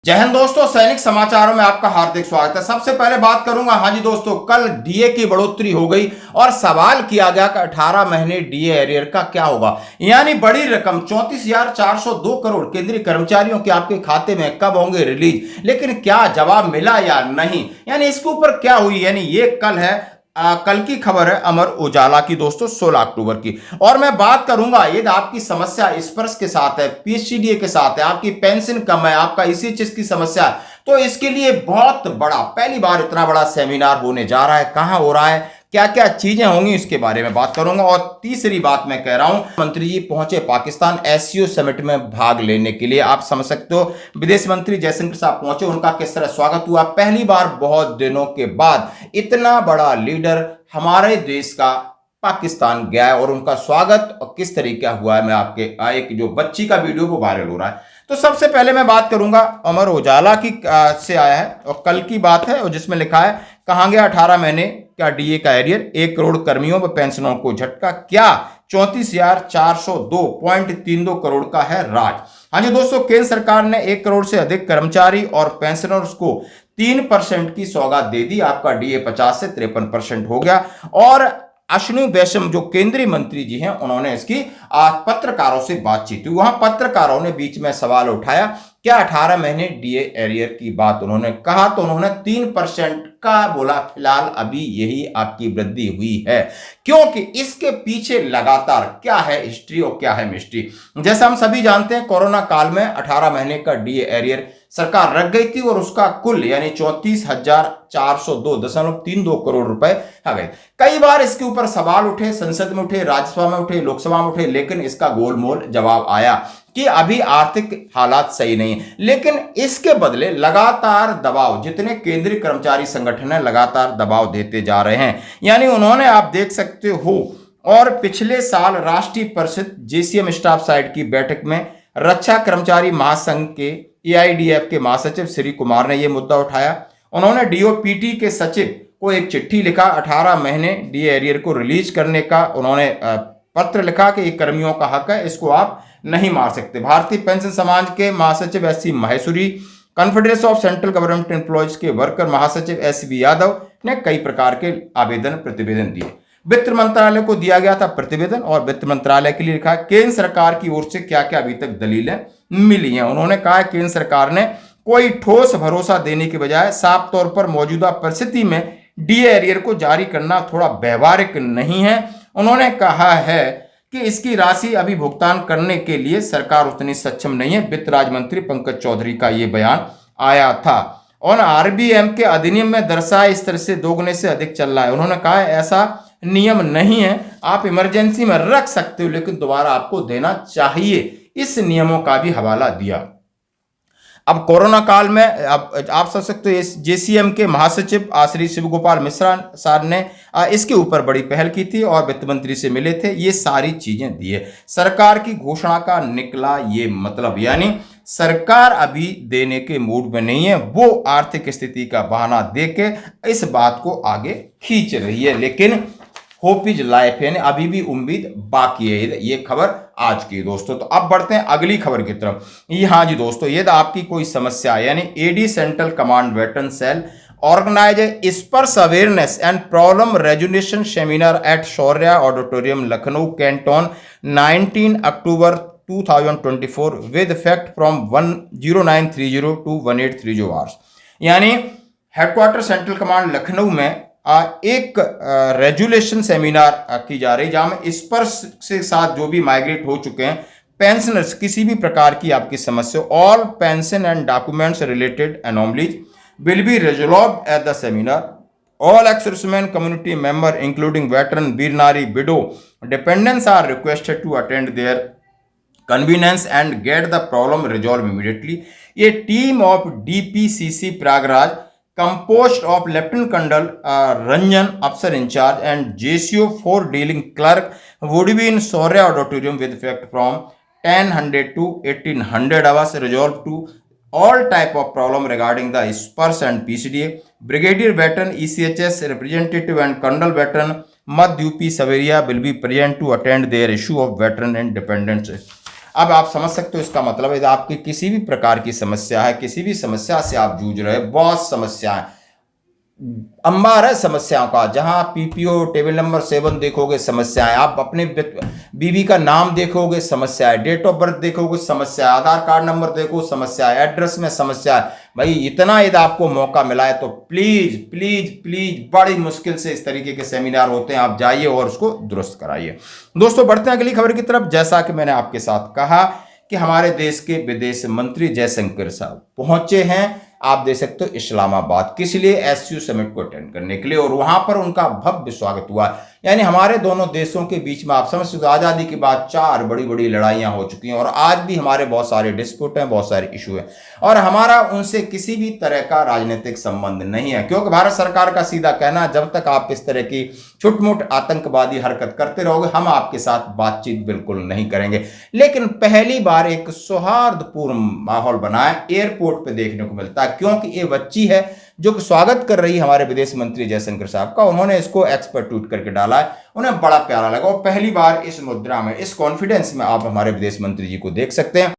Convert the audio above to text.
जय हिंद दोस्तों, सैनिक समाचारों में आपका हार्दिक स्वागत है। सबसे पहले बात करूंगा, हाँ जी दोस्तों, कल डीए की बढ़ोतरी हो गई और सवाल किया गया कि 18 महीने डीए एरियर का क्या होगा। यानी बड़ी रकम 34,402 करोड़ केंद्रीय कर्मचारियों के आपके खाते में कब होंगे रिलीज, लेकिन क्या जवाब मिला या नहीं, यानी इसके ऊपर क्या हुई। यानी ये कल है, कल की खबर है अमर उजाला की दोस्तों, 16 अक्टूबर की। और मैं बात करूंगा, यदि आपकी समस्या स्पर्श के साथ है, पीएचडीए के साथ है, आपकी पेंशन कम है, आपका इसी चीज की समस्या है, तो इसके लिए बहुत बड़ा, पहली बार इतना बड़ा सेमिनार होने जा रहा है। कहां हो रहा है, क्या क्या चीजें होंगी, इसके बारे में बात करूंगा। और तीसरी बात मैं कह रहा हूं, मंत्री जी पहुंचे पाकिस्तान एससीओ समिट में भाग लेने के लिए। आप समझ सकते हो, विदेश मंत्री जयशंकर साहब पहुंचे, उनका किस तरह स्वागत हुआ। पहली बार बहुत दिनों के बाद इतना बड़ा लीडर हमारे देश का पाकिस्तान गया है और उनका स्वागत और किस तरीके हुआ है, मैं आपके एक जो बच्ची का वीडियो वो वायरल हो रहा है। तो सबसे पहले मैं बात करूंगा, अमर उजाला की से आया है और कल की बात है, और जिसमें लिखा है कहां गया 18 महीने का डीए का एरियर, 1 करोड़ कर्मियों व पेंशनरों को झटका, क्या 34,402.32 करोड़ का है राज। हाँ जी दोस्तों, केंद्र सरकार ने 1 करोड़ से अधिक कर्मचारी और पेंशनर्स को 3% की सौगात दे दी। आपका डीए 50 से 53% हो गया। और अश्विनी वैष्णव जो केंद्रीय मंत्री जी हैं, उन्होंने इसकी पत्रकारों से बातचीत हुई। वहां पत्रकारों ने बीच में सवाल उठाया, क्या 18 महीने डीए एरियर की बात उन्होंने कहा, तो उन्होंने 3% का बोला। फिलहाल अभी यही आपकी वृद्धि हुई है, क्योंकि इसके पीछे लगातार क्या है हिस्ट्री और क्या है मिस्ट्री। जैसा हम सभी जानते हैं, कोरोना काल में 18 महीने का डीए एरियर सरकार रख गई थी और उसका कुल यानी 34,402.32 करोड़ रुपए आ गए। कई बार इसके ऊपर सवाल उठे, संसद में उठे, राज्यसभा में उठे, लोकसभा में उठे, लेकिन इसका गोलमोल जवाब आया कि अभी आर्थिक हालात सही नहीं है। लेकिन इसके बदले लगातार दबाव, जितने केंद्रीय कर्मचारी संगठन है लगातार दबाव देते जा रहे हैं। यानी उन्होंने, आप देख सकते हो, और पिछले साल राष्ट्रीय परिषद जेसीएम स्टाफ साइड की बैठक में रक्षा कर्मचारी महासंघ के एआईडीएफ के महासचिव श्री कुमार ने यह मुद्दा उठाया। उन्होंने डीओपीटी के सचिव को एक चिट्ठी लिखा, 18 महीने डीए एरियर को रिलीज करने का उन्होंने पत्र लिखा कि ये कर्मियों का हक है, इसको आप नहीं मार सकते। भारतीय पेंशन समाज के महासचिव SC Maheshwari, confederation of central government employees के वर्कर महासचिव एसबी यादव ने कई प्रकार के आवेदन प्रतिवेदन दिए। वित्त मंत्रालय को दिया गया था प्रतिवेदन, और वित्त मंत्रालय के लिए लिखा केंद्र सरकार की ओर से क्या क्या अभी तक दलीलें मिली हैं। उन्होंने कहा केंद्र सरकार ने कोई ठोस भरोसा देने के बजाय साफ तौर पर मौजूदा परिस्थिति में डीए एरियर को जारी करना थोड़ा व्यवहारिक नहीं है। उन्होंने कहा है कि इसकी राशि अभी भुगतान करने के लिए सरकार उतनी सक्षम नहीं है। वित्त राज्य मंत्री पंकज चौधरी का यह बयान आया था। और आरबीएम के अधिनियम में दर्शाए इस तरह से दोगुने से अधिक चल रहा है। उन्होंने कहा ऐसा नियम नहीं है, आप इमरजेंसी में रख सकते हो लेकिन दोबारा आपको देना चाहिए। इस नियमों का भी हवाला दिया। अब कोरोना काल में अब आप समझ सकते हो, जेसीएम के महासचिव श्री शिव गोपाल मिश्रा सर ने इसके ऊपर बड़ी पहल की थी और वित्त मंत्री से मिले थे। ये सारी चीजें दिए, सरकार की घोषणा का निकला ये मतलब, यानी सरकार अभी देने के मूड में नहीं है, वो आर्थिक स्थिति का बहाना देके इस बात को आगे खींच रही है। लेकिन होप इज लाइफ, यानी अभी भी उम्मीद बाकी है। ये खबर आज की दोस्तों। तो अब बढ़ते हैं अगली खबर की तरफ। ये, हाँ जी दोस्तों, ये आपकी कोई समस्या है, यानी AD central command veteran cell organise Sparsh awareness and problem resolution seminar at Shaurya auditorium Lucknow cantonment 19 October 2024 with effect from 0930 to 1830 hours. यानी हेडक्वार्टर सेंट्रल कमांड लखनऊ में एक रेजुलेशन सेमिनार की जा रही, जहां में स्पर्श से साथ जो भी माइग्रेट हो चुके हैं पेंशनर्स, किसी भी प्रकार की आपकी समस्या, all pension and documents related anomalies will be resolved at the seminar. All ex serviceman community member including veteran, Veer Nari, widow, dependents are requested to attend their convenience and get the problem resolve immediately. ये team of DPCC Prayagraj composed of Lieutenant Colonel Ranjan, officer in charge, and JCO 4 dealing clerk would be in Shaurya auditorium with effect from 1000 to 1800 hours, resolved to all type of problem regarding the SPURS and PCDA. Brigadier Veteran ECHS representative and Colonel Veteran Madh UP Saveria will be present to attend their issue of veteran and dependents. अब आप समझ सकते हो इसका मतलब है, आपकी किसी भी प्रकार की समस्या है, किसी भी समस्या से आप जूझ रहे हैं, बहुत समस्याएं, अंबार है समस्याओं का। जहां पीपीओ टेबल नंबर 7 देखोगे समस्याएं, आप अपने बीवी का नाम देखोगे समस्या है, डेट ऑफ बर्थ देखोगे समस्या है, आधार कार्ड नंबर देखो समस्या है, एड्रेस में समस्या है। भाई इतना यदि आपको मौका मिला है तो प्लीज प्लीज प्लीज, बड़ी मुश्किल से इस तरीके के सेमिनार होते हैं, आप जाइए और उसको दुरुस्त कराइए। दोस्तों बढ़ते हैं अगली खबर की तरफ। जैसा कि मैंने आपके साथ कहा कि हमारे देश के विदेश मंत्री जयशंकर साहब पहुंचे हैं, आप देख सकते हो इस्लामाबाद, किस लिए, एससीओ समिट को अटेंड करने के लिए, और वहां पर उनका भव्य स्वागत हुआ। यानी हमारे दोनों देशों के बीच में आप समझ सकते हो आजादी के बाद 4 बड़ी बड़ी लड़ाइयां हो चुकी हैं और आज भी हमारे बहुत सारे डिस्प्यूट हैं, बहुत सारे इशू हैं, और हमारा उनसे किसी भी तरह का राजनीतिक संबंध नहीं है, क्योंकि भारत सरकार का सीधा कहना है जब तक आप इस तरह की छुटमुट आतंकवादी हरकत करते रहोगे हम आपके साथ बातचीत बिल्कुल नहीं करेंगे। लेकिन पहली बार एक सौहार्दपूर्ण माहौल बना है, एयरपोर्ट पे देखने को मिलता है, क्योंकि ये बच्ची है जो स्वागत कर रही है हमारे विदेश मंत्री जयशंकर साहब का, उन्होंने इसको एक्सपर्ट ट्वीट करके डाला है, उन्हें बड़ा प्यारा लगा, और पहली बार इस मुद्रा में, इस कॉन्फिडेंस में आप हमारे विदेश मंत्री जी को देख सकते हैं।